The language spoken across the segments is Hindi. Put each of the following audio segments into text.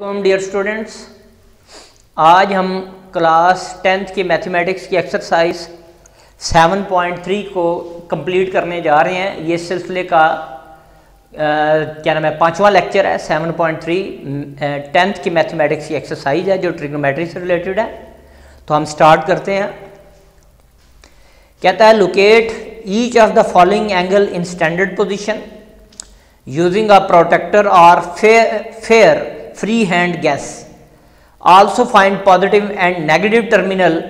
डियर स्टूडेंट्स, आज हम क्लास 10th की मैथमेटिक्स की एक्सरसाइज 7.3 को कंप्लीट करने जा रहे हैं। ये सिलसिले का क्या नाम है, 5वां लेक्चर है। 7.3 10th की मैथमेटिक्स की एक्सरसाइज है जो ट्रिग्नोमेट्री से रिलेटेड है। तो हम स्टार्ट करते हैं। कहता है locate each of the following angle in standard position using a protractor और fair freehand guess. Also find positive and negative terminal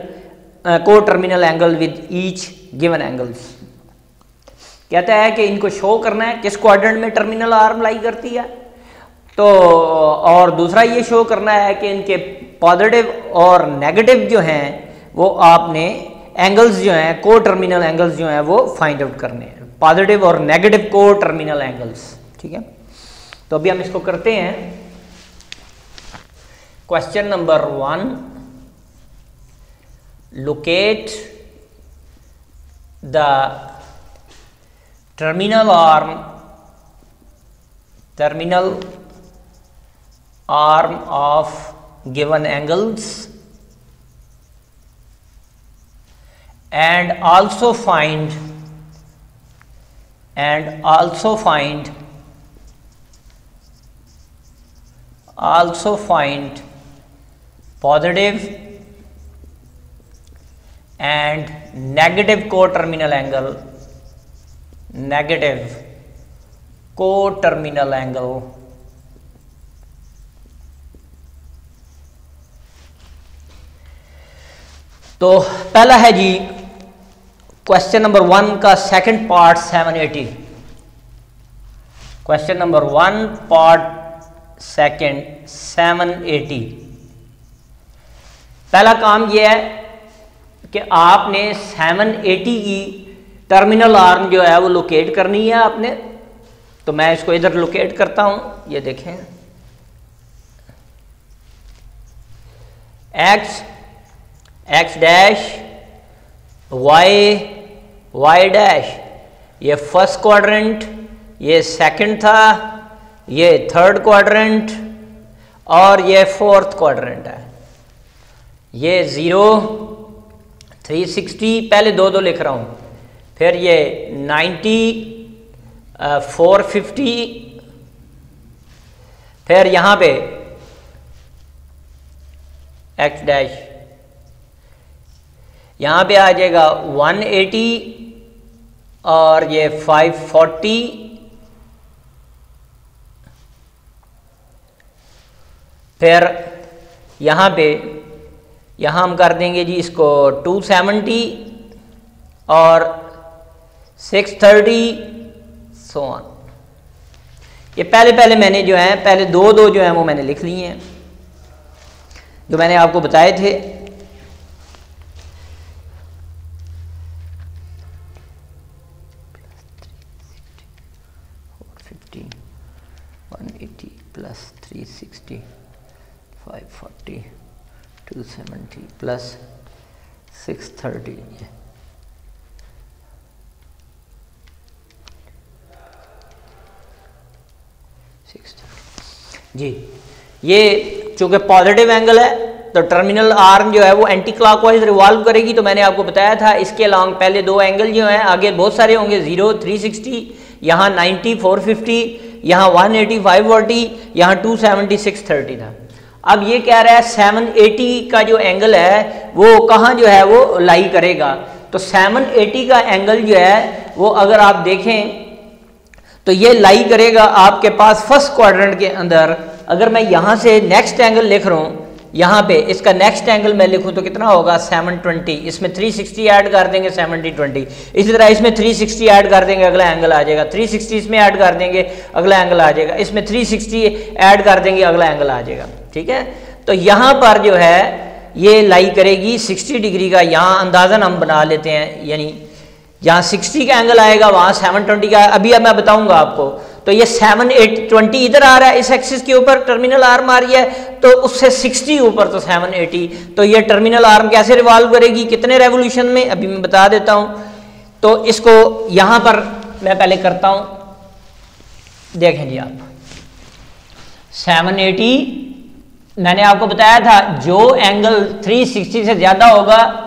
को terminal angle with each given angles. कहता है कि इनको शो करना है किस क्वाड्रेंट में टर्मिनल आर्म लाई करती है। तो और दूसरा ये शो करना है कि इनके पॉजिटिव और नेगेटिव जो हैं वो आपने एंगल्स जो हैं को टर्मिनल एंगल्स जो हैं वो फाइंड आउट करने हैं। पॉजिटिव और नेगेटिव को टर्मिनल एंगल्स, ठीक है। तो अभी हम इसको करते हैं। Question number 1, locate the terminal arm of given angles and also find positive and negative co-terminal angle, तो पहला है जी क्वेश्चन नंबर 1 का second part 780। Question number 1 part second 780। पहला काम यह है कि आपने 780 की टर्मिनल आर्म जो है वो लोकेट करनी है आपने। तो मैं इसको इधर लोकेट करता हूं, ये देखें। एक्स डैश वाई डैश, ये फर्स्ट क्वाड्रेंट, ये सेकंड था, ये थर्ड क्वाड्रेंट और ये फोर्थ क्वाड्रेंट है। ये 0 360, पहले दो लिख रहा हूं, फिर ये 90 450, फिर यहां पे एक्स डैश, यहां पे आ जाएगा 180 और ये 540, फिर यहां हम कर देंगे जी इसको 270 और 630 सो ऑन। ये पहले मैंने जो है पहले दो जो है वो मैंने लिख लिए हैं जो मैंने आपको बताए थे। प्लस 360 540 270 प्लस 630 जी। ये चूंकि पॉजिटिव एंगल है तो टर्मिनल आर्म जो है वो एंटी क्लॉकवाइज रिवॉल्व करेगी। तो मैंने आपको बताया था इसके अलॉन्ग पहले दो एंगल जो हैं आगे बहुत सारे होंगे, 0 360, यहाँ 90 450, यहाँ 180 540, यहाँ 270 630 था। अब ये कह रहा है 780 का जो एंगल है वो कहाँ जो है वो लाई करेगा। तो 780 का एंगल जो है वो अगर आप देखें तो ये लाई करेगा आपके पास फर्स्ट क्वाड्रेंट के अंदर। अगर मैं यहाँ से नेक्स्ट एंगल लिख रहा हूँ, यहाँ पे इसका नेक्स्ट एंगल मैं लिखूं तो कितना होगा 720। इसमें 360 ऐड कर देंगे 70 20। इसी तरह इसमें 360 ऐड कर देंगे, अगला एंगल आ जाएगा। 360 इसमें ऐड कर देंगे, अगला एंगल आ जाएगा। इसमें 360 ऐड कर देंगे, अगला एंगल आ जाएगा, ठीक है। तो यहाँ पर जो है ये लाई करेगी 60 डिग्री का। यहाँ अंदाजन हम बना लेते हैं, यानी जहाँ 60 का एंगल आएगा वहाँ 720 का। अभी अब मैं बताऊंगा आपको। तो ये 720 इधर आ रहा है, इस एक्सिस के ऊपर टर्मिनल आर्म आ रही है, तो उससे 60 ऊपर तो 780। तो ये टर्मिनल आर्म कैसे रिवॉल्व करेगी, कितने रेवोल्यूशन में, अभी मैं बता देता हूं। तो इसको यहां पर मैं पहले करता हूं, देखें जी आप 780 मैंने आपको बताया था जो एंगल 360 से ज्यादा होगा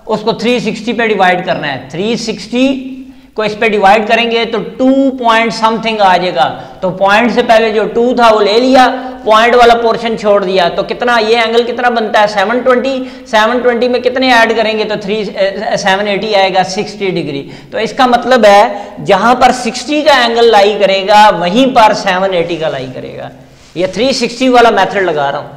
उसको 360 पे डिवाइड करना है। 360 को इस पे डिवाइड करेंगे तो 2 पॉइंट समथिंग आ जाएगा। तो पॉइंट से पहले जो 2 था वो ले लिया, पॉइंट वाला पोर्शन छोड़ दिया, तो कितना ये एंगल कितना बनता है 720। 720 में कितने ऐड करेंगे तो 780 आएगा, 60 डिग्री। तो इसका मतलब है जहां पर 60 का एंगल लाई करेगा वहीं पर 780 का लाई करेगा। ये 360 वाला मेथड लगा रहा हूं।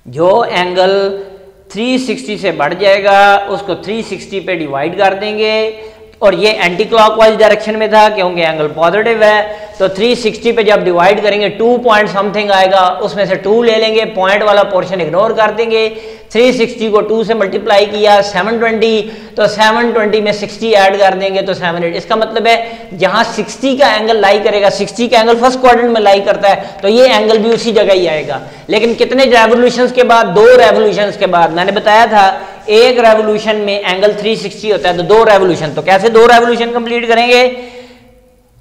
जो एंगल 360 से बढ़ जाएगा उसको 360 पे डिवाइड कर देंगे, और ये एंटी क्लॉकवाइज डायरेक्शन में था क्योंकि एंगल पॉजिटिव है। तो 360 पे जब डिवाइड करेंगे 2 पॉइंट समथिंग आएगा, उसमें से 2 ले लेंगे, पॉइंट वाला पोर्शन इग्नोर कर देंगे। 360 को 2 से मल्टीप्लाई किया 720, तो 720 में 60 ऐड कर देंगे तो 780। इसका मतलब है जहां 60 का एंगल लाई करेगा, 60 का एंगल फर्स्ट क्वाड्रेंट में लाई करता है, तो ये एंगल भी उसी जगह ही आएगा। लेकिन कितने रेवोल्यूशंस के बाद? 2 रेवोल्यूशंस के बाद। मैंने बताया था एक रेवोल्यूशन में एंगल 360 होता है, तो 2 रेवोल्यूशन। तो कैसे 2 रेवोल्यूशन कंप्लीट करेंगे?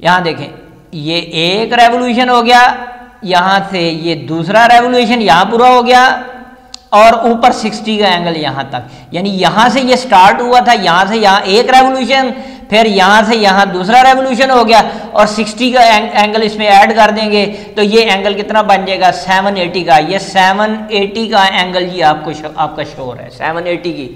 यहां देखें, ये एक रेवोल्यूशन हो गया, यहां से ये दूसरा रेवोल्यूशन यहां पूरा हो गया, और ऊपर 60 का एंगल यहां तक। यानी यहां से ये स्टार्ट हुआ था, यहां से यहां एक रेवोल्यूशन, फिर यहां से यहां दूसरा रेवोल्यूशन हो गया, और 60 का एंगल इसमें ऐड कर देंगे तो ये एंगल कितना बन जाएगा 780 का। ये 780 का एंगल जी आपका शो है। 780 की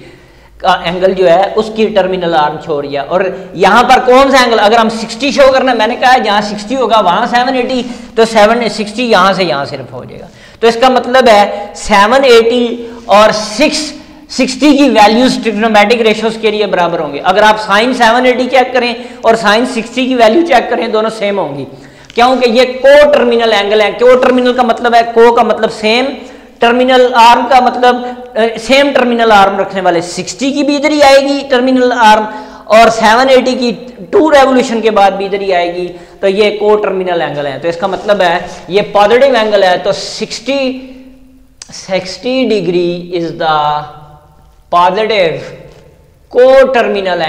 का एंगल जो है उसकी टर्मिनल आर्म शो रही है। और यहां पर कौन सा एंगल, अगर हम 60 शो करना, मैंने कहा जहां 60 होगा वहां 780, तो 760 यहां से यहां सिर्फ हो जाएगा। तो इसका मतलब है 780 और 660 की वैल्यूज ट्रिग्नोमेट्रिक रेशियोज के लिए बराबर होंगे। अगर आप साइन 780 चेक करें और साइन 60 की वैल्यू चेक करें, दोनों सेम होंगी, क्योंकि ये को टर्मिनल एंगल है। को टर्मिनल का मतलब है, को का मतलब सेम, टर्मिनल आर्म का मतलब सेम टर्मिनल आर्म रखने वाले। 60 की भी इधर ही आएगी टर्मिनल आर्म, और 780 की 2 रेवोल्यूशन के बाद भी इधर ही आएगी। तो ये को टर्मिनल एंगल है। तो इसका मतलब है ये पॉजिटिव एंगल है, तो 60 डिग्री इज द पॉजिटिव को टर्मिनल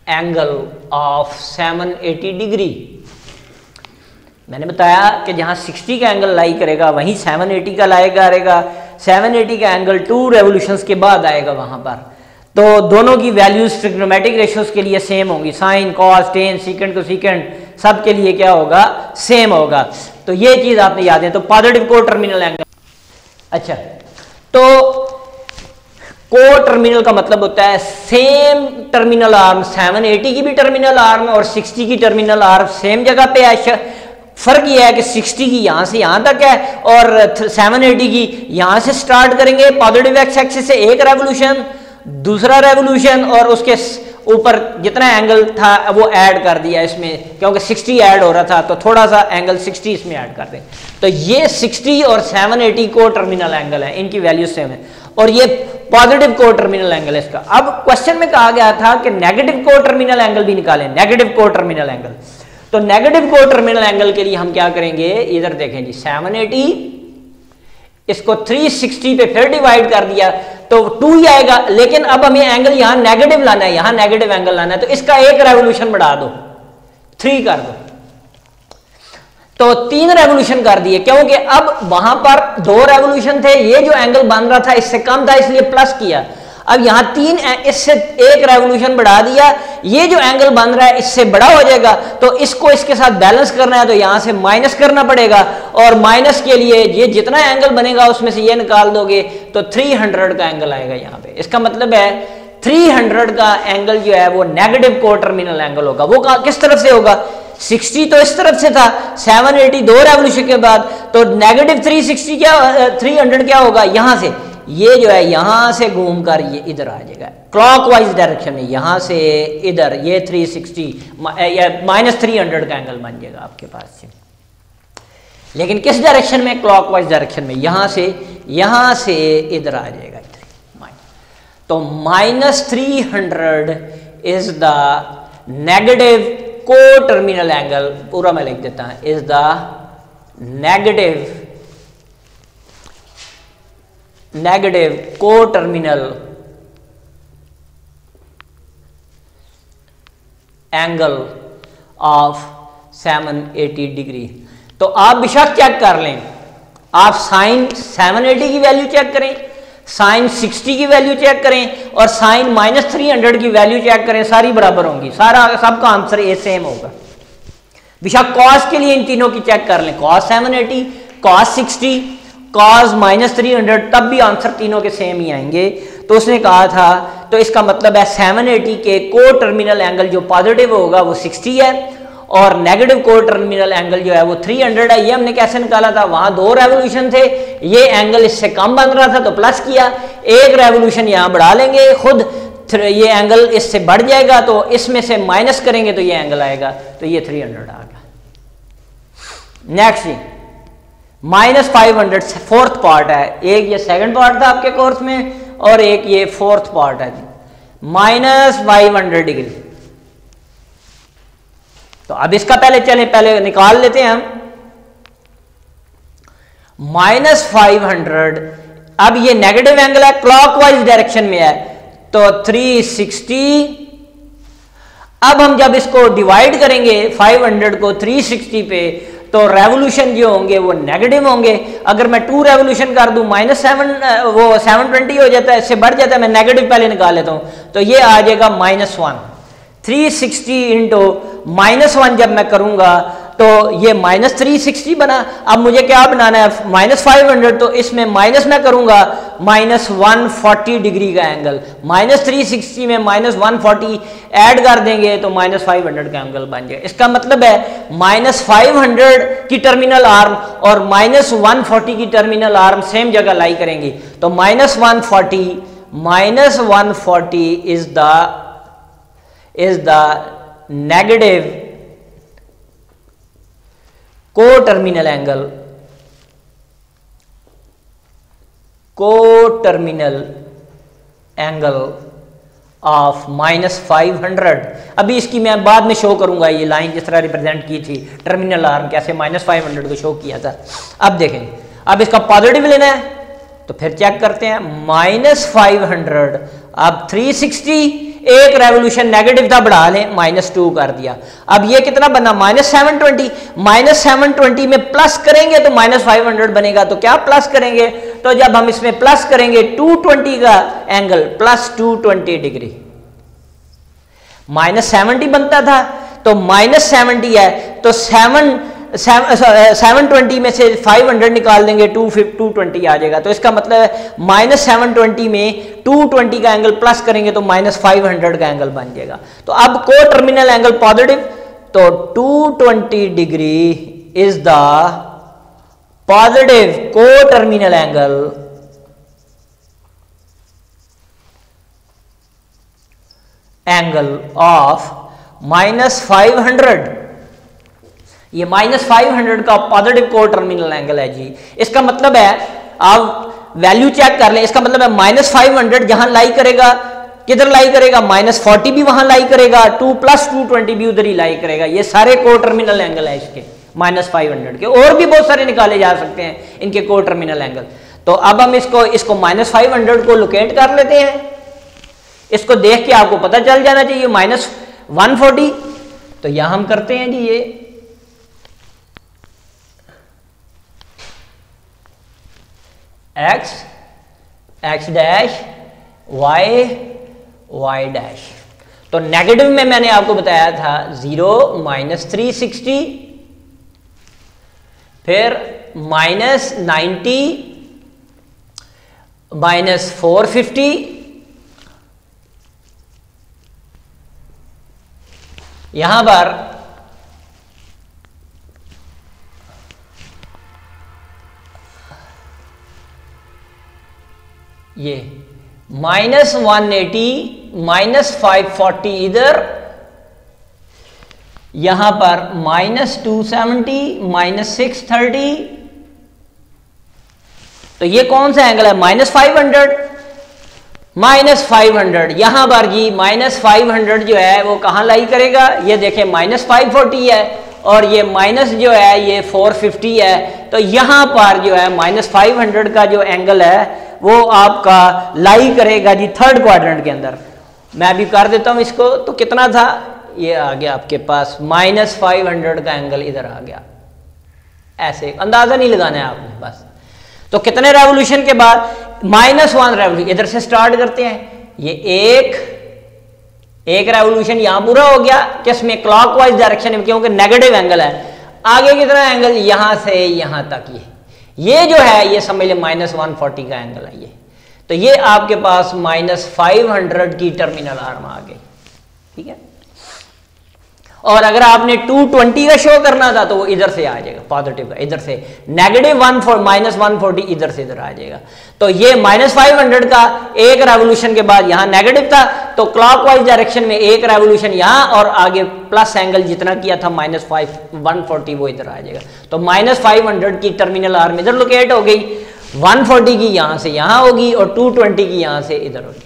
एंगल ऑफ 780 डिग्री। मैंने बताया कि जहां 60 का एंगल लाई करेगा वहीं 780 का लाई करेगा। 780 का एंगल 2 रेवोल्यूशंस के बाद आएगा वहां पर। तो दोनों की वैल्यूज ट्रिग्नोमेट्रिक रेशियोज के लिए सेम होंगी। Sine, cos, tan, secant, cosecant सब के लिए क्या होगा? सेम होगा। तो ये चीज आपने याद है। तो पॉजिटिव को टर्मिनल एंगल। अच्छा, तो को टर्मिनल का मतलब होता है सेम टर्मिनल आर्म। 780 की भी टर्मिनल आर्म और 60 की टर्मिनल आर्म सेम जगह पे है। फर्क यह है कि 60 की यहां से यहां तक है और 780 की यहां से स्टार्ट करेंगे पॉजिटिव एक्स एक्सिस से एक रेवोल्यूशन, दूसरा रेवोल्यूशन, और उसके ऊपर जितना एंगल था वो ऐड कर दिया इसमें, क्योंकि 60 ऐड हो रहा था तो थोड़ा सा एंगल 60 इसमें ऐड कर दें। तो ये 60 और 780 को टर्मिनल एंगल है, इनकी वैल्यू सेम है, और ये पॉजिटिव को टर्मिनल एंगल है इसका। अब क्वेश्चन में कहा गया था कि नेगेटिव को टर्मिनल एंगल भी निकालें, नेगेटिव को टर्मिनल एंगल। तो नेगेटिव को टर्मिनल एंगल के लिए हम क्या करेंगे? इधर देखें जी, 780 इसको 360 पे फिर डिवाइड कर दिया तो 2 ही आएगा, लेकिन अब हमें एंगल यहां नेगेटिव लाना है, यहां नेगेटिव एंगल लाना है, तो इसका एक रेवोल्यूशन बढ़ा दो, 3 कर दो, तो 3 रेवोल्यूशन कर दिए, क्योंकि अब वहां पर 2 रेवोल्यूशन थे, ये जो एंगल बन रहा था इससे कम था इसलिए प्लस किया। अब यहां 3, इससे एक रेवोल्यूशन बढ़ा दिया, ये जो एंगल बन रहा है इससे बड़ा हो जाएगा, तो इसको इसके साथ बैलेंस करना है तो यहां से माइनस करना पड़ेगा, और माइनस के लिए ये जितना एंगल बनेगा उसमें से ये निकाल दोगे तो 300 का एंगल आएगा यहां पे। इसका मतलब है 300 का एंगल जो है वो नेगेटिव को टर्मिनल एंगल होगा। वो किस तरफ से होगा? 60 तो इस तरफ से था, 780 2 रेवोल्यूशन के बाद, तो नेगेटिव 300 क्या होगा? यहां से ये जो है यहां से घूमकर ये इधर आ जाएगा क्लॉकवाइज डायरेक्शन में, यहां से इधर ये 360 या -300 का एंगल बन जाएगा आपके पास से। लेकिन किस डायरेक्शन में? क्लॉकवाइज डायरेक्शन में, यहां से इधर आ जाएगा इधर। तो -300 इज द नेगेटिव को टर्मिनल एंगल, पूरा मैं लिख देता हूं, इज द नेगेटिव को टर्मिनल एंगल ऑफ 780 डिग्री। तो आप बेशक चेक कर लें, आप साइन 780 की वैल्यू चेक करें, साइन 60 की वैल्यू चेक करें और साइन -300 की वैल्यू चेक करें, सारी बराबर होंगी, सारा सबका आंसर ए सेम होगा। बेशक कॉस के लिए इन तीनों की चेक कर लें, कॉस 780, कॉस 60, कॉस -300, तब भी आंसर तीनों के सेम ही आएंगे। तो उसने कहा था, तो इसका मतलब है 780 के को टर्मिनल एंगल जो पॉजिटिव होगा वो 60 है और नेगेटिव को टर्मिनल एंगल जो है वो 300 है। ये हमने कैसे निकाला था, वहां 2 रेवोल्यूशन थे, ये एंगल इससे कम बन रहा था तो प्लस किया, एक रेवोल्यूशन यहां बढ़ा लेंगे, खुद ये एंगल इससे बढ़ जाएगा तो इसमें से माइनस करेंगे तो ये एंगल आएगा, तो ये 300 आ गया। नेक्स्ट जी -500 फोर्थ पार्ट है, एक ये सेकंड पार्ट था आपके कोर्स में और एक ये फोर्थ पार्ट है जी, -500 डिग्री। तो अब इसका पहले निकाल लेते हैं हम। -500, अब ये नेगेटिव एंगल है, क्लॉकवाइज डायरेक्शन में है, तो 360। अब हम जब इसको डिवाइड करेंगे 500 को 360 पे, तो रेवोल्यूशन जो होंगे वो नेगेटिव होंगे। अगर मैं 2 रेवोल्यूशन कर दूं -7 वो 720 हो जाता है, इससे बढ़ जाता है, मैं नेगेटिव पहले निकाल लेता हूं, तो ये आ जाएगा -1। 360 इंटू -1 जब मैं करूंगा तो ये -360 बना। अब मुझे क्या बनाना है, -500, तो इसमें माइनस मैं करूंगा -140 डिग्री का एंगल, -360 में -140 ऐड कर देंगे तो -500 का एंगल बन जाए। इसका मतलब है -500 की टर्मिनल आर्म और -140 की टर्मिनल आर्म सेम जगह लाई करेंगी, तो -140 is the negative co-terminal angle of -500। अभी इसकी मैं बाद में शो करूंगा, ये लाइन जिस तरह रिप्रेजेंट की थी टर्मिनल आर्म कैसे -500 को शो किया था। अब देखें, अब इसका पॉजिटिव लेना है तो फिर चेक करते हैं, -500, अब 360, एक रेवोल्यूशन नेगेटिव था, बढ़ा लें, -2 कर दिया। अब ये कितना बना, -720, -720 में प्लस करेंगे तो -500 बनेगा। तो क्या प्लस करेंगे, तो जब हम इसमें प्लस करेंगे 220 का एंगल +220 डिग्री, -70 बनता था तो -70 है, तो 720 में से 500 निकाल देंगे, 220 आ जाएगा। तो इसका मतलब है -720 में 220 का एंगल प्लस करेंगे तो -500 का एंगल बन जाएगा। तो अब को टर्मिनल एंगल पॉजिटिव, तो 220 डिग्री इज द पॉजिटिव को टर्मिनल एंगल ऑफ -500। ये -500 का पॉजिटिव को टर्मिनल एंगल है जी। इसका मतलब है, आप वैल्यू चेक कर लें, इसका मतलब है -500 जहां लाई करेगा, किधर लाई करेगा, -40 भी वहां लाई करेगा, 2 + 220 भी उधर ही लाई करेगा। ये सारे को टर्मिनल एंगल है इसके -500 के, और भी बहुत सारे निकाले जा सकते हैं इनके को टर्मिनल एंगल। तो अब हम इसको -500 को लोकेट कर लेते हैं, इसको देख के आपको पता चल जाना चाहिए -140। तो यहां हम करते हैं जी, ये x डैश y डैश। तो नेगेटिव में मैंने आपको बताया था 0 -360, फिर -90 -450, यहां पर ये -180 -540 इधर, यहां पर -270 -630। तो ये कौन सा एंगल है, -500 यहां पर जी -500 जो है वो कहां लाई करेगा, ये देखें -540 है और ये माइनस जो है ये 450 है। तो यहां पर जो है -500 का जो एंगल है वो आपका लाई करेगा जी थर्ड क्वाड्रेंट के अंदर। मैं अभी कर देता हूं इसको, तो कितना था, ये आ गया आपके पास -500 का एंगल इधर आ गया। ऐसे अंदाजा नहीं लगाना है आपने बस। तो कितने रेवोल्यूशन के बाद -1 रेवोल्यूशन, इधर से स्टार्ट करते हैं, ये एक रेवोल्यूशन यहां पूरा हो गया किसमें, क्लॉकवाइज डायरेक्शन में, क्योंकि नेगेटिव एंगल है। आगे कितना एंगल, यहां से यहां तक, ये जो है ये समझ ले -140 का एंगल है ये। तो ये आपके पास -500 की टर्मिनल आर्म आ गई, ठीक है। और अगर आपने 220 का शो करना था तो वो इधर से आ जाएगा पॉजिटिव का, इधर से -140 इधर से इधर आ जाएगा। तो ये -500 का एक रेवोल्यूशन के बाद यहां नेगेटिव था, तो क्लॉकवाइज डायरेक्शन में एक रेवोल्यूशन यहां और आगे प्लस एंगल जितना किया था -140 वो इधर आ जाएगा। तो -500 की टर्मिनल आर्म इधर लोकेट हो गई, 140 की यहां से यहां होगी और 220 की यहां से इधर होगी,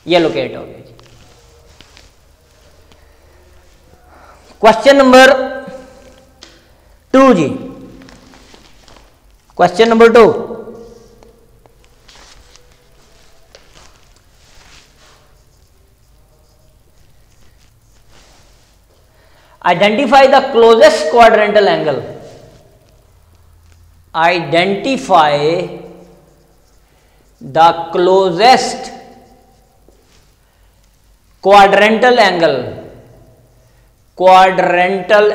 ये लोकेट हो गई। क्वेश्चन नंबर 2 जी, question number 2, identify the closest quadrantal angle, identify the closest quadrantal angle, quadrantal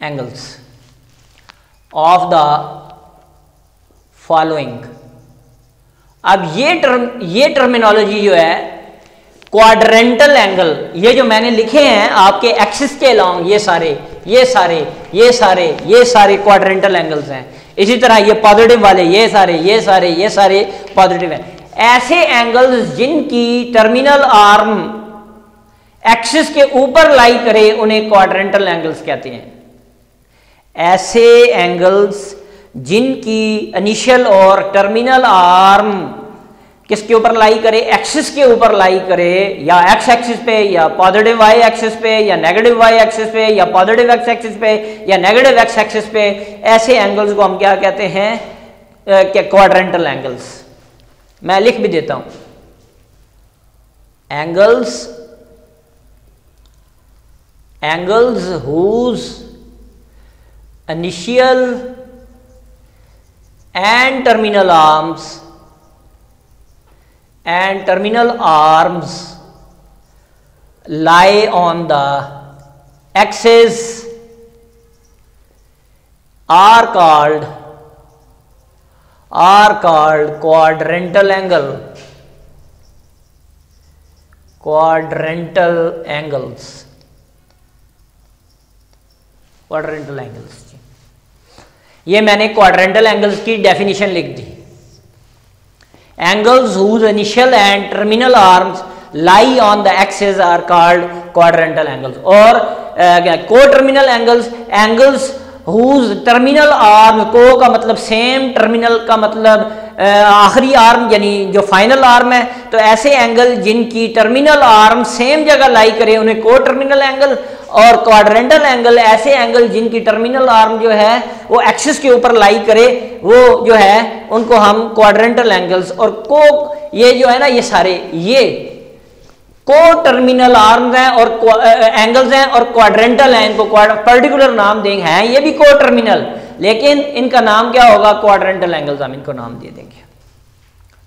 angles of the following। अब ये टर्मिनोलॉजी जो है क्वाड्रेंटल एंगल, ये जो मैंने लिखे हैं आपके एक्सिस के अलोंग, ये सारे क्वाड्रेंटल एंगल्स हैं। इसी तरह ये पॉजिटिव वाले ये सारे पॉजिटिव हैं। ऐसे एंगल्स जिनकी टर्मिनल आर्म एक्सिस के ऊपर लाई करे उन्हें क्वाड्रेंटल एंगल्स कहते हैं। ऐसे एंगल्स जिनकी इनिशियल और टर्मिनल आर्म किसके ऊपर लाई करे, एक्सिस के ऊपर लाई करे, या एक्स एक्सिस पे, या पॉजिटिव वाई एक्सिस पे, या नेगेटिव वाई एक्सिस पे, या पॉजिटिव एक्स एक्सिस पे, या नेगेटिव एक्स एक्सिस पे, ऐसे एंगल्स को हम क्या कहते हैं, क्वाड्रेंटल एंगल्स। मैं लिख भी देता हूं, angles whose initial and terminal arms lie on the axis are called quadrantal angles। ये मैंने क्वाड्रेंटल एंगल्स की डेफिनेशन लिख दी। Angles whose initial and terminal arms lie on the axis are called quadrantal angles। और को-टर्मिनल एंगल्स whose टर्मिनल आर्म, को का मतलब सेम, टर्मिनल का मतलब आखिरी आर्म यानी जो फाइनल आर्म है। तो ऐसे एंगल जिनकी टर्मिनल आर्म सेम जगह लाई करे उन्हें को टर्मिनल एंगल, और क्वाड्रेंटल एंगल ऐसे एंगल जिनकी टर्मिनल आर्म जो है वो एक्सिस के ऊपर लाई करे, वो जो है उनको हम क्वाड्रेंटल एंगल्स, और को ये जो है ना ये सारे ये को टर्मिनल आर्म्स हैं और एंगल्स हैं और क्वाड्रेंटल हैं, इनको पर्टिकुलर नाम देंगे, हैं ये भी को टर्मिनल, लेकिन इनका नाम क्या होगा, क्वाड्रेंटल एंगल्स हम इनको नाम दे देंगे।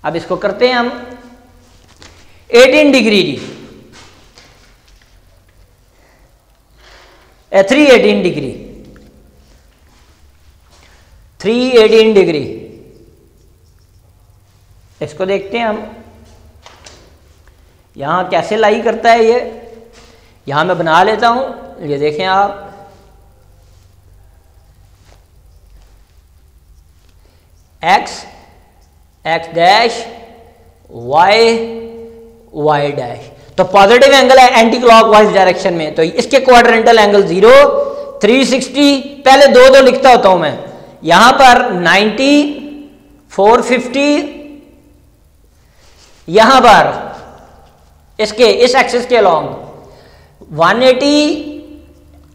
अब इसको करते हैं हम 18 डिग्री जी, 318 डिग्री, 318 डिग्री, इसको देखते हैं हम यहां कैसे लाई करता है। ये यहां मैं बना लेता हूं, ये देखें आप, एक्स डैश, वाई डैश। तो पॉजिटिव एंगल है एंटी क्लॉकवाइज डायरेक्शन में, तो इसके क्वाड्रेंटल एंगल 0, 360, पहले दो लिखता होता हूं मैं, यहां पर 90, 450, यहां पर इसके इस एक्सिस के अलोंग 180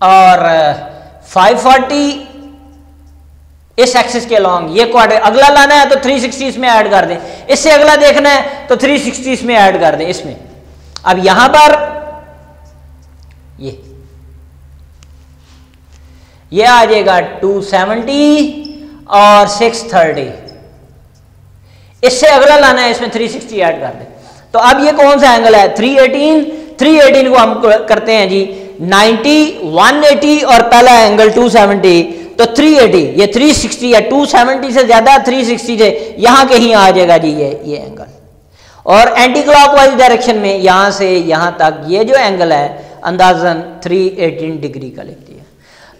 और 540 इस एक्सिस के अलोंग, ये क्वाड्रेंट अगला लाना है तो 360 इसमें ऐड कर दें, इससे अगला देखना है तो 360 इसमें ऐड कर दें इसमें। अब यहां पर ये आ जाएगा 270 और 630। इससे अगला लाना है, इसमें 360 ऐड कर दे। तो अब ये कौन सा एंगल है? 318 को हम करते हैं जी 90, 180 और पहला एंगल 270, तो 380, ये 360 है, 270 से ज्यादा 360 से यहां कहीं आ जाएगा जी ये एंगल। और एंटी क्लॉकवाइज डायरेक्शन में यहां से यहां तक ये जो एंगल है अंदाजन 318 डिग्री का लिखती है।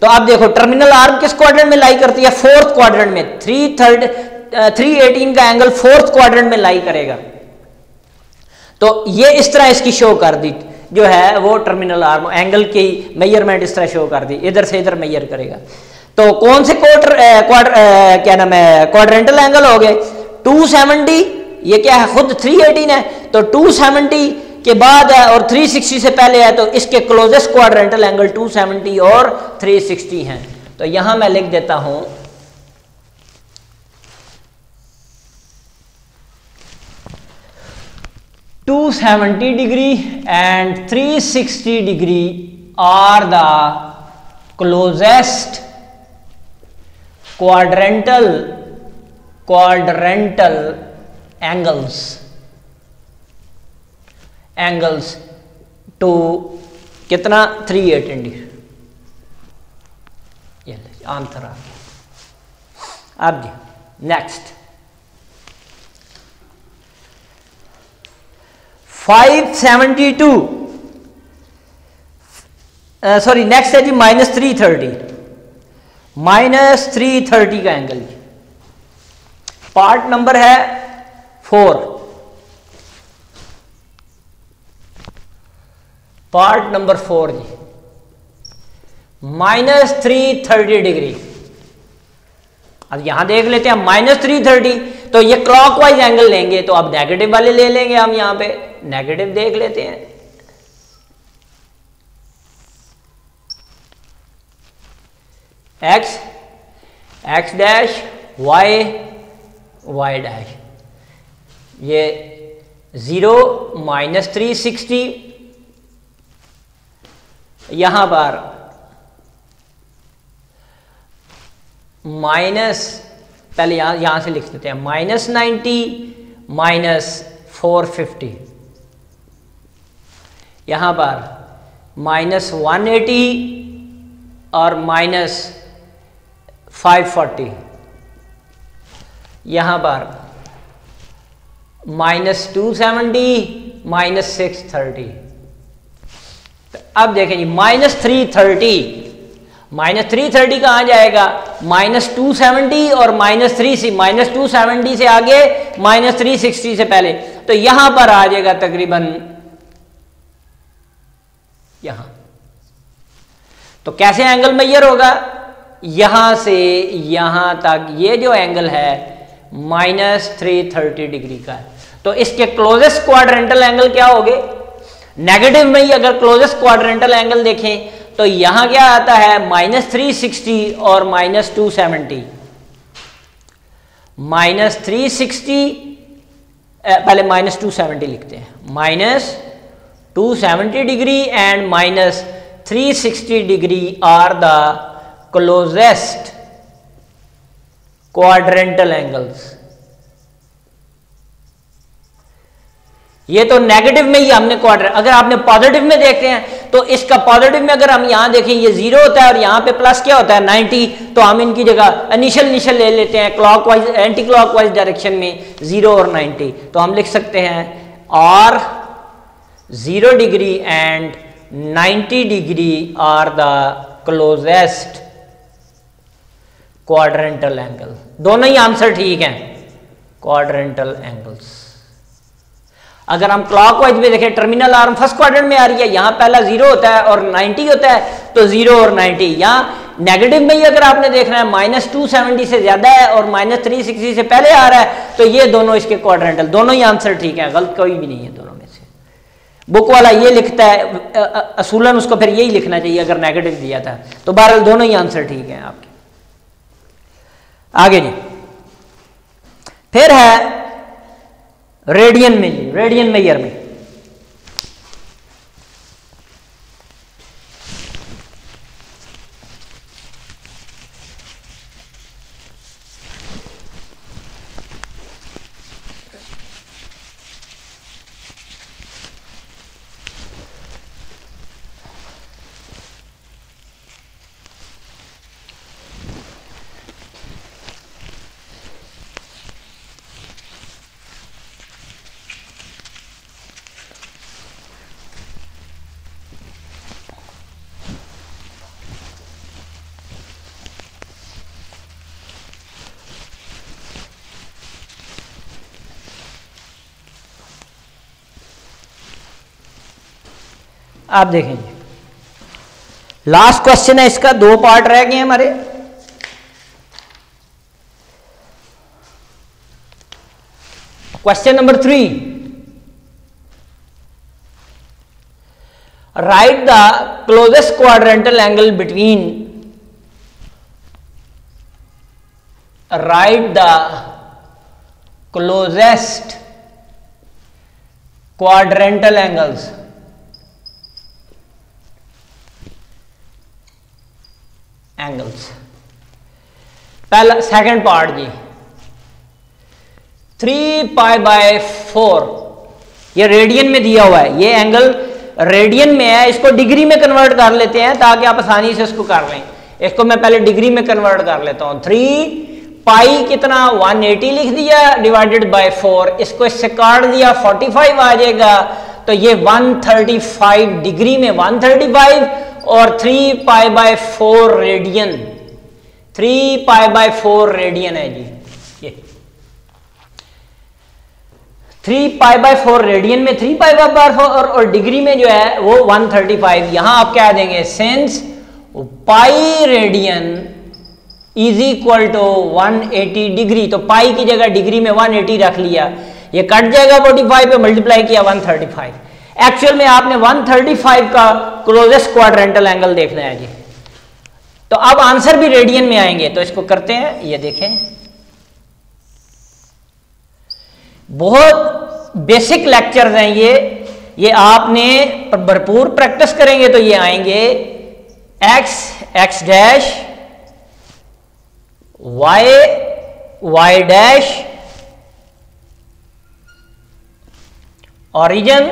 तो अब देखो टर्मिनल आर्म किस क्वाड्रेंट में लाई करती है? फोर्थ क्वाड्रेंट में। 318 का एंगल फोर्थ क्वाड्रेंट में लाई करेगा। तो ये इस तरह इसकी शो कर दी जो है वो टर्मिनल आर्म एंगल की मेजरमेंट इस तरह शो कर दी, इधर से इधर मेजर करेगा। तो कौन से क्या नाम है क्वाड्रेंटल एंगल हो गए? 270, ये क्या है खुद 318 है, तो 270 के बाद है और 360 से पहले है, तो इसके क्लोजेस्ट क्वाड्रेंटल एंगल 270 और 360 हैं। तो यहां मैं लिख देता हूं 270 degree and 360 degree are the closest quadrantal angles to कितना 318 डिग्री। ये आंसर आ गया। अब जी नेक्स्ट 572 सॉरी नेक्स्ट है जी -330 का एंगल जी। पार्ट नंबर है 4। पार्ट नंबर 4 जी -330 डिग्री। अब यहां देख लेते हैं -330, तो ये क्लॉकवाइज एंगल लेंगे, तो अब नेगेटिव वाले ले लेंगे हम। यहां पे नेगेटिव देख लेते हैं। एक्स डैश वाई डैश, ये 0 -360, यहां पर माइनस, पहले यहां से लिख देते हैं -90 -450, यहां पर -180 और -540, यहां पर -270 -630। अब देखें जी -330 कहां जाएगा? -270 और -270 से आगे -360 से पहले, तो यहां पर आ जाएगा तकरीबन यहां। तो कैसे एंगल मेजर होगा? यहां से यहां तक ये जो एंगल है -330 डिग्री का है। तो इसके क्लोजेस्ट क्वाड्रेंटल एंगल क्या हो गए? नेगेटिव में ही अगर क्लोजेस्ट क्वाड्रेंटल एंगल देखें तो यहां क्या आता है? -360 और -270। -360 पहले -270 लिखते हैं, -270 degree and -360 degree are the closest quadrantal angles. ये तो नेगेटिव में ही हमने क्वाड्रेंट, अगर आपने पॉजिटिव में देखते हैं तो इसका पॉजिटिव में अगर हम यहां देखें ये 0 होता है और यहां पे प्लस क्या होता है 90, तो हम इनकी जगह इनिशियल ले लेते हैं क्लॉकवाइज एंटी क्लॉकवाइज डायरेक्शन में 0 और 90। तो हम लिख सकते हैं are 0 degree and 90 degree are the closest quadrantal angle. दोनों ही आंसर ठीक हैं, क्वाड्रेंटल एंगल्स। अगर हम क्लॉकवाइज में देखें, टर्मिनल आर्म फर्स्ट क्वाड्रेंट में आ रही है, यहां पहला 0 होता है और 90 होता है, तो 0 और 90। यहां नेगेटिव में ही अगर आपने देखना है -270 से ज्यादा है और -360 से पहले आ रहा है, तो ये दोनों इसके क्वाड्रेंटल, दोनों ही आंसर ठीक है, गलत कोई भी नहीं है दोनों में से। बुक वाला ये लिखता है, असूलन उसको फिर यही लिखना चाहिए अगर नेगेटिव दिया था। तो बहरहाल दोनों ही आंसर ठीक है आपके। आगे जी फिर है रेडियन में, जी रेडियन मेजर में आप देखें जी, लास्ट क्वेश्चन है इसका, 2 पार्ट रह गए हमारे। Question number 3, right the closest quadrantal angle between, right the closest quadrantal angles, पहला सेकंड पार्ट जी, 3π/4, ये रेडियन में दिया हुआ है, ये एंगल रेडियन में है, इसको डिग्री में कन्वर्ट कर लेते हैं ताकि आप आसानी से इसको कर लें। इसको मैं पहले डिग्री में कन्वर्ट कर लेता हूं। 3π कितना 180 लिख दिया डिवाइडेड बाय 4, इसको इससे काट दिया 45 आ जाएगा, तो ये 135 डिग्री में 135 और 3π/4 रेडियन, 3π/4 रेडियन है जी। ये 3π/4 रेडियन में 3π/4 और डिग्री में जो है वो 135। यहां आप क्या देंगे, since pi radian is equal to 180 degree, तो पाई की जगह डिग्री में 180 रख लिया, ये कट जाएगा 45 पे, मल्टीप्लाई किया 135। एक्चुअल में आपने 135 का क्लोजेस्ट क्वाड्रेंटल एंगल देखना है जी। तो अब आंसर भी रेडियन में आएंगे, तो इसको करते हैं, ये देखें, बहुत बेसिक लेक्चर्स हैं ये आपने भरपूर प्रैक्टिस करेंगे तो ये आएंगे। x dash, y dash, origin.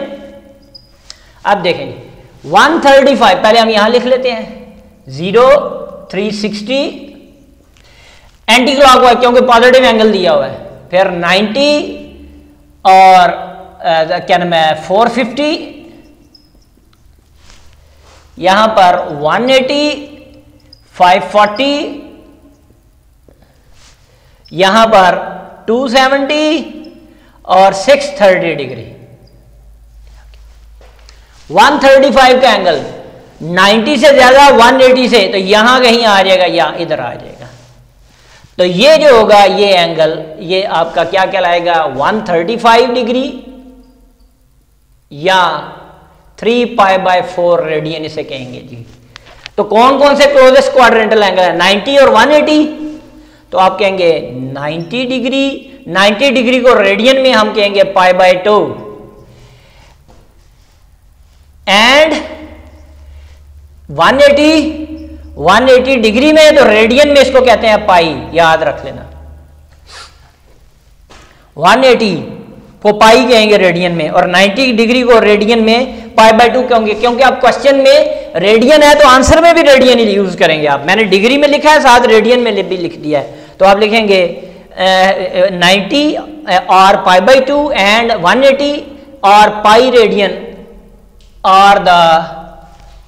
अब देखेंगे 135, पहले हम यहां लिख लेते हैं 0, 360 एंटी क्लॉकवाइज क्योंकि पॉजिटिव एंगल दिया हुआ है, फिर 90 और क्या नाम है 450, यहां पर 180, 540, यहां पर 270 और 630 डिग्री। 135 का एंगल 90 से ज्यादा 180 से, तो यहां कहीं आ जाएगा या इधर आ जाएगा, तो ये जो होगा ये एंगल, ये आपका क्या कहलाएगा 135 डिग्री या 3π/4 रेडियन इसे कहेंगे जी। तो कौन कौन से क्लोजेस्ट क्वाड्रेंटल एंगल है, 90 और 180, तो आप कहेंगे 90 डिग्री, 90 डिग्री को रेडियन में हम कहेंगे π/2 एंड 180 डिग्री में, तो रेडियन में इसको कहते हैं पाई, याद रख लेना। 180 को पाई कहेंगे रेडियन में और 90 डिग्री को रेडियन में π/2 कहेंगे, क्योंकि आप क्वेश्चन में रेडियन है तो आंसर में भी रेडियन ही यूज करेंगे आप। मैंने डिग्री में लिखा है, साथ रेडियन में भी लिख दिया है, तो आप लिखेंगे 90 और π/2 एंड 180 और pi radian are the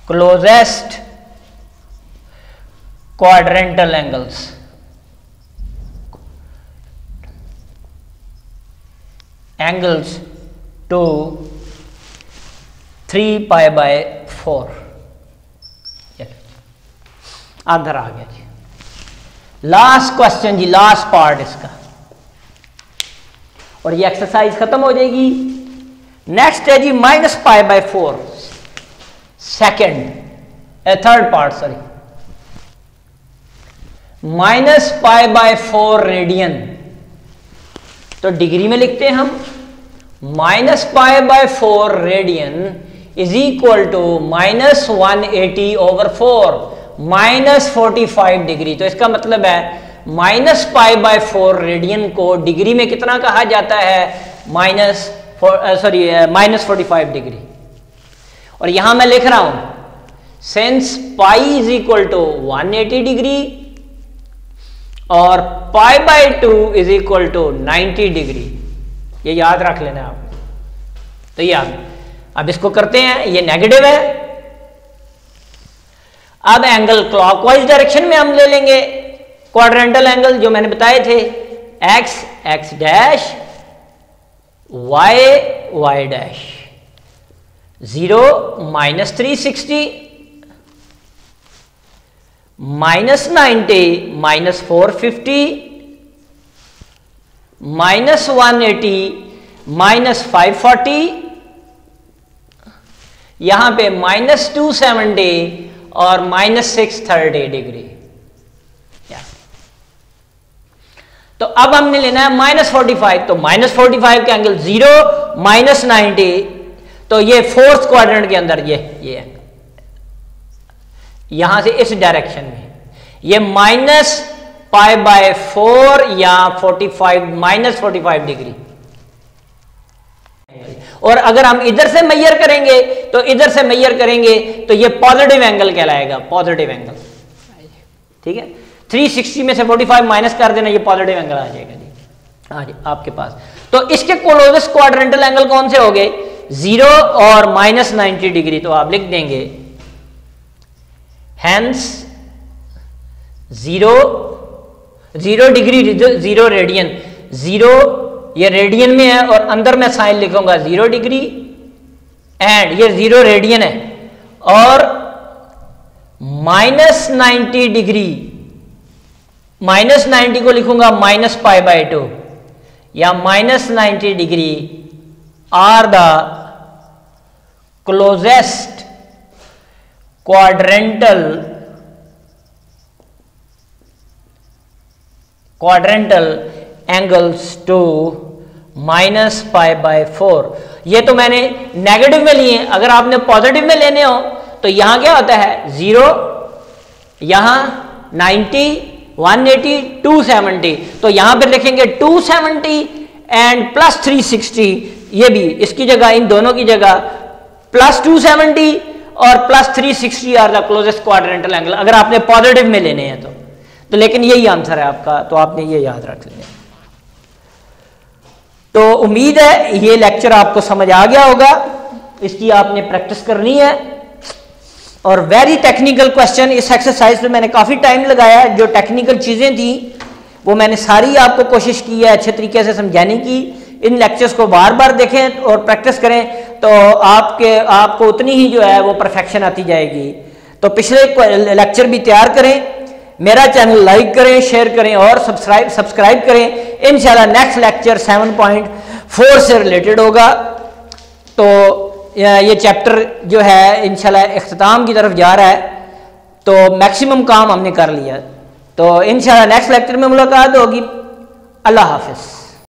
closest quadrantal angles, angles to 3π/4। Answer आ गया जी। लास्ट क्वेश्चन जी, लास्ट पार्ट इसका, और ये एक्सरसाइज खत्म हो जाएगी। नेक्स्ट है जी -π/4, थर्ड पार्ट, सॉरी, -π/4 रेडियन, तो डिग्री में लिखते हैं हम, -π/4 radian is equal to -180/4, -45 degree. तो इसका मतलब है -π/4 रेडियन को डिग्री में कितना कहा जाता है, -45 डिग्री। और यहां मैं लिख रहा हूं since pi is equal to 180 degree और π/2 इज इक्वल टू 90 डिग्री, ये याद रख लेना आप। तो ये अब इसको करते हैं, ये नेगेटिव है। अब एंगल क्लॉकवाइज डायरेक्शन में हम ले लेंगे क्वाड्रेंटल एंगल जो मैंने बताए थे, x dash, y dash, 0 minus 360 minus 90 minus 450 minus 180 minus 540, यहां पे माइनस 270 और माइनस 630 डिग्री। तो अब हमने लेना है माइनस 45, तो माइनस 45 का एंगल 0 माइनस 90, तो ये फोर्थ क्वाड्रेंट के अंदर ये एंगल यहां से इस डायरेक्शन में ये माइनस पाई बाय 4 या 45 माइनस 45 डिग्री। और अगर हम इधर से मेजर करेंगे तो इधर से मेजर करेंगे तो ये पॉजिटिव एंगल कहलाएगा, पॉजिटिव एंगल। ठीक है, 360 में से 45 माइनस कर देना, ये पॉजिटिव एंगल आ जाएगा जी। हाँ जी आपके पास। तो इसके क्लोजेस्ट क्वाड्रेंटल एंगल कौन से हो गए? 0 और माइनस 90 डिग्री। तो आप लिख देंगे हैंस 0 डिग्री 0 रेडियन, 0 ये रेडियन में है और अंदर मैं साइन लिखूंगा 0 डिग्री एंड ये 0 रेडियन है, और माइनस 90 डिग्री, माइनस 90 को लिखूंगा माइनस पाई बाय 2 या minus 90 degree are the closest quadrantal angles to minus pi by 4। ये तो मैंने नेगेटिव में लिए, अगर आपने पॉजिटिव में लेने हो तो यहां क्या होता है 0, यहां 90, 180, 270, तो यहां पर लिखेंगे 270 एंड प्लस 360, ये भी इसकी जगह, इन दोनों की जगह प्लस 270 और plus 360 are the closest quadrantal angle, अगर आपने पॉजिटिव में लेने हैं तो लेकिन यही आंसर है आपका, तो आपने ये याद रख लेना। तो उम्मीद है ये लेक्चर आपको समझ आ गया होगा, इसकी आपने प्रैक्टिस करनी है। और वेरी टेक्निकल क्वेश्चन, इस एक्सरसाइज पे मैंने काफ़ी टाइम लगाया है, जो टेक्निकल चीज़ें थी वो मैंने सारी आपको कोशिश की है अच्छे तरीके से समझाने की। इन लेक्चर्स को बार बार देखें और प्रैक्टिस करें तो आपको उतनी ही जो है वो परफेक्शन आती जाएगी। तो पिछले लेक्चर भी तैयार करें, मेरा चैनल लाइक करें, शेयर करें और सब्सक्राइब करें। इंशाल्लाह नेक्स्ट लेक्चर 7.4 से रिलेटेड होगा। तो ये चैप्टर जो है इंशाल्लाह इख्तिताम की तरफ जा रहा है, तो मैक्सिमम काम हमने कर लिया। तो इंशाल्लाह नेक्स्ट लेक्चर में मुलाकात होगी। अल्लाह हाफिज़।